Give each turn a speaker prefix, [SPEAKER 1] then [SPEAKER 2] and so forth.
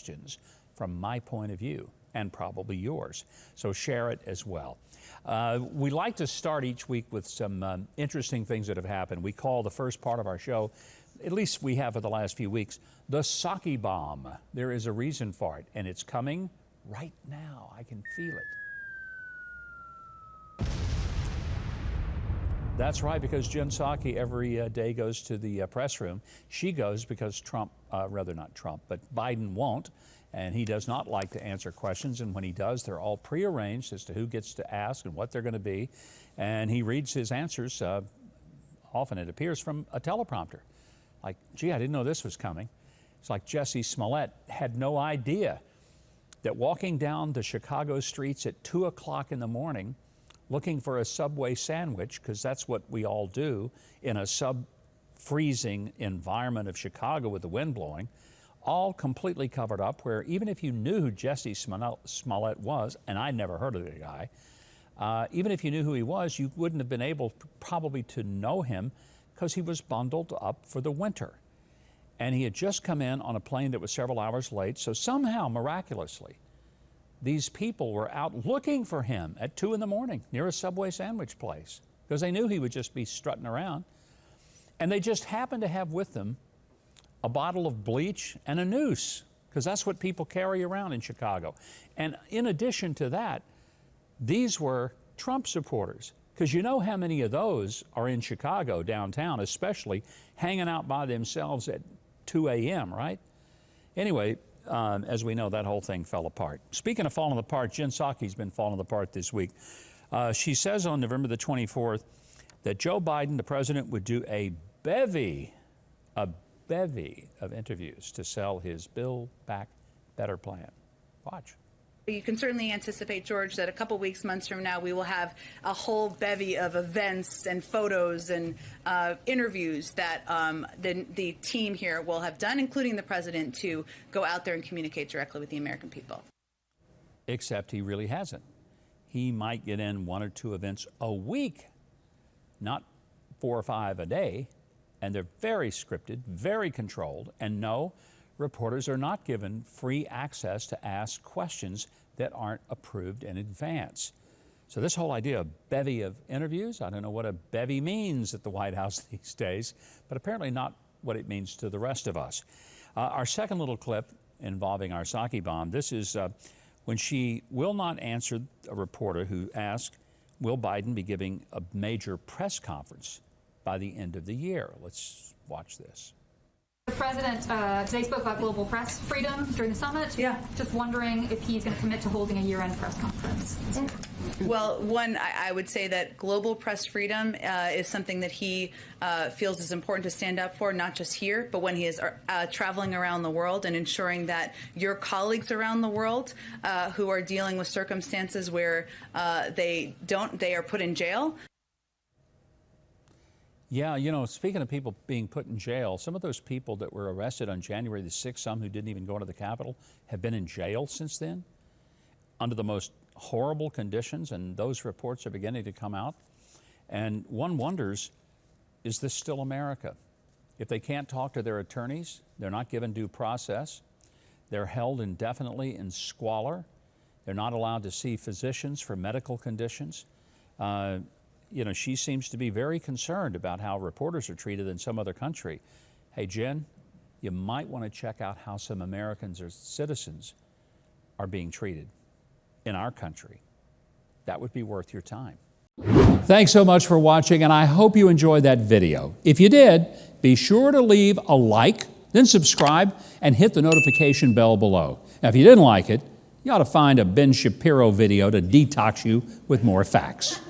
[SPEAKER 1] questions from my point of view and probably yours. So share it as well. We like to start each week with some interesting things that have happened. We call the first part of our show, at least we have for the last few weeks, the Psaki bomb. There is a reason for it, and it's coming right now. I can feel it. That's right, because Jen Psaki every day goes to the press room. She goes because Biden won't, and he does not like to answer questions. And when he does, they're all prearranged as to who gets to ask and what they're going to be. And he reads his answers, often it appears, from a teleprompter. Like, gee, I didn't know this was coming. It's like Jussie Smollett had no idea that walking down the Chicago streets at 2 o'clock in the morning, looking for a Subway sandwich, because that's what we all do in a sub-freezing environment of Chicago with the wind blowing, all completely covered up, where even if you knew who Jussie Smollett was, and I'd never heard of the guy, even if you knew who he was, you wouldn't have been able probably to know him because he was bundled up for the winter. And he had just come in on a plane that was several hours late, so somehow, miraculously, these people were out looking for him at 2 in the morning near a Subway sandwich place because they knew he would just be strutting around. And they just happened to have with them a bottle of bleach and a noose, because that's what people carry around in Chicago. And in addition to that, these were Trump supporters, because you know how many of those are in Chicago downtown, especially hanging out by themselves at 2 a.m., right? Anyway, as we know, that whole thing fell apart. Speaking of falling apart, Jen Psaki's been falling apart this week. She says on November the 24th that Joe Biden, the president, would do a bevy of interviews to sell his Build Back Better plan. Watch.
[SPEAKER 2] You can certainly anticipate, George, that a couple weeks, months from now, we will have a whole bevy of events and photos and interviews that the team here will have done, including the president, to go out there and communicate directly with the American people.
[SPEAKER 1] Except he really hasn't. He might get in 1 or 2 events a week, not 4 or 5 a day, and they're very scripted, very controlled, and no, reporters are not given free access to ask questions that aren't approved in advance. So this whole idea of bevy of interviews, I don't know what a bevy means at the White House these days, but apparently not what it means to the rest of us. Our second little clip involving our Psaki bomb, this is when she will not answer a reporter who asked, will Biden be giving a major press conference by the end of the year? Let's watch this.
[SPEAKER 3] The president today spoke about global press freedom during the summit. Yeah. Just wondering if he's going to commit to holding a year-end press conference.
[SPEAKER 2] Well, one, I would say that global press freedom is something that he feels is important to stand up for, not just here, but when he is traveling around the world and ensuring that your colleagues around the world who are dealing with circumstances where they are put in jail.
[SPEAKER 1] Yeah, you know, speaking of people being put in jail, some of those people that were arrested on January the 6th, some who didn't even go to the Capitol, have been in jail since then under the most horrible conditions, and those reports are beginning to come out. And one wonders, is this still America? If they can't talk to their attorneys, they're not given due process, they're held indefinitely in squalor, they're not allowed to see physicians for medical conditions. You know, she seems to be very concerned about how reporters are treated in some other country. Hey, Jen, you might want to check out how some Americans or citizens are being treated in our country. That would be worth your time. Thanks so much for watching, and I hope you enjoyed that video. If you did, be sure to leave a like, then subscribe, and hit the notification bell below. Now, if you didn't like it, you ought to find a Ben Shapiro video to detox you with more facts.